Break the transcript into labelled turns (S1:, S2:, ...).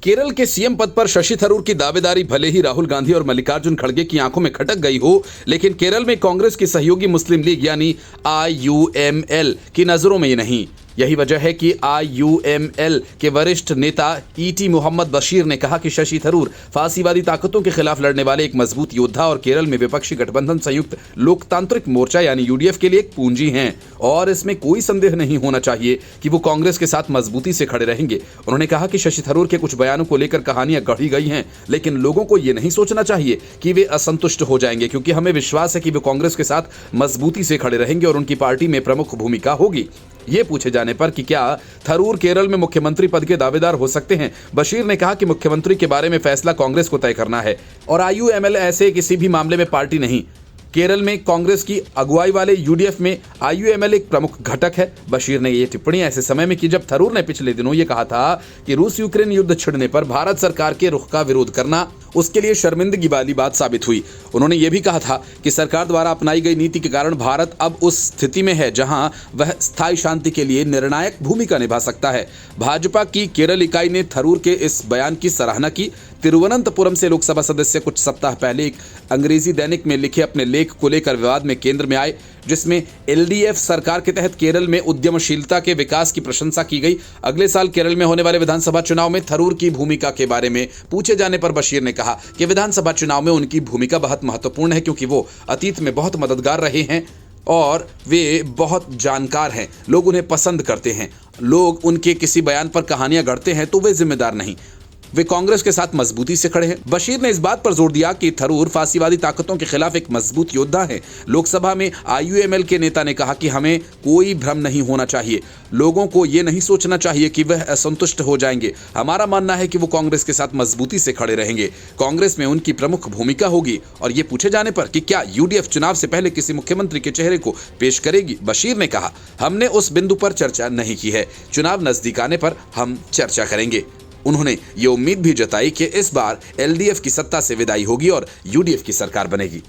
S1: केरल के सीएम पद पर शशि थरूर की दावेदारी भले ही राहुल गांधी और मल्लिकार्जुन खड़गे की आंखों में खटक गई हो, लेकिन केरल में कांग्रेस की सहयोगी मुस्लिम लीग यानी आईयूएमएल की नजरों में ये नहीं। यही वजह है कि आईयूएमएल के वरिष्ठ नेता ईटी मोहम्मद बशीर ने कहा कि शशि थरूर फासीवादी ताकतों के खिलाफ लड़ने वाले एक मजबूत योद्धा और केरल में विपक्षी गठबंधन संयुक्त लोकतांत्रिक मोर्चा यानी यूडीएफ के लिए एक पूंजी हैं और इसमें कोई संदेह नहीं होना चाहिए कि वो कांग्रेस के साथ मजबूती से खड़े रहेंगे। उन्होंने कहा कि शशि थरूर के कुछ बयानों को लेकर कहानियां गढ़ी गई हैं, लेकिन लोगों को ये नहीं सोचना चाहिए कि वे असंतुष्ट हो जाएंगे, क्योंकि हमें विश्वास है कि वे कांग्रेस के साथ मजबूती से खड़े रहेंगे और उनकी पार्टी में प्रमुख भूमिका होगी। ये पूछे जाने पर कि क्या थरूर केरल में मुख्यमंत्री पद के दावेदार हो सकते हैं, बशीर ने कहा कि मुख्यमंत्री के बारे में फैसला कांग्रेस को तय करना है और आईयूएमएल ऐसे किसी भी मामले में पार्टी नहीं। केरल में कांग्रेस की अगुवाई वाले यूडीएफ में आईयूएमएल एक प्रमुख घटक है। बशीर ने ये टिप्पणी ऐसे समय में की जब थरूर ने पिछले दिनों ये कहा था कि रूस यूक्रेन युद्ध छिड़ने पर भारत सरकार के रुख का विरोध करना उसके लिए शर्मिंदगी वाली बात साबित हुई। उन्होंने ये भी कहा था कि सरकार द्वारा अपनाई गई नीति के कारण भारत अब उस स्थिति में है जहां वह स्थायी शांति के लिए निर्णायक भूमिका निभा सकता है। भाजपा की केरल इकाई ने थरूर के इस बयान की सराहना की। तिरुवनंतपुरम से लोकसभा सदस्य कुछ सप्ताह पहले एक अंग्रेजी दैनिक में लिखे अपने लेख को लेकर विवाद में केंद्र में आए, जिसमें एलडीएफ सरकार के तहत केरल में उद्यमशीलता के विकास की प्रशंसा की गई। अगले साल केरल में होने वाले विधानसभा चुनाव में थरूर की भूमिका के बारे में पूछे जाने पर बशीर ने कहा कि विधानसभा चुनाव में उनकी भूमिका बहुत महत्वपूर्ण है, क्योंकि वो अतीत में बहुत मददगार रहे हैं और वे बहुत जानकार हैं। लोग उन्हें पसंद करते हैं। लोग उनके किसी बयान पर कहानियां गढ़ते हैं तो वे जिम्मेदार नहीं, वे कांग्रेस के साथ मजबूती से खड़े हैं। बशीर ने इस बात पर जोर दिया कि थरूर फासीवादी ताकतों के खिलाफ एक मजबूत योद्धा है। लोकसभा में आईयूएमएल के नेता ने कहा कि हमें कोई भ्रम नहीं होना चाहिए, लोगों को ये नहीं सोचना चाहिए कि वह असंतुष्ट हो जाएंगे। हमारा मानना है कि वो कांग्रेस के साथ मजबूती से खड़े रहेंगे, कांग्रेस में उनकी प्रमुख भूमिका होगी। और ये पूछे जाने पर कि क्या यूडीएफ चुनाव से पहले किसी मुख्यमंत्री के चेहरे को पेश करेगी, बशीर ने कहा हमने उस बिंदु पर चर्चा नहीं की है, चुनाव नजदीक आने पर हम चर्चा करेंगे। उन्होंने ये उम्मीद भी जताई कि इस बार एलडीएफ की सत्ता से विदाई होगी और यूडीएफ की सरकार बनेगी।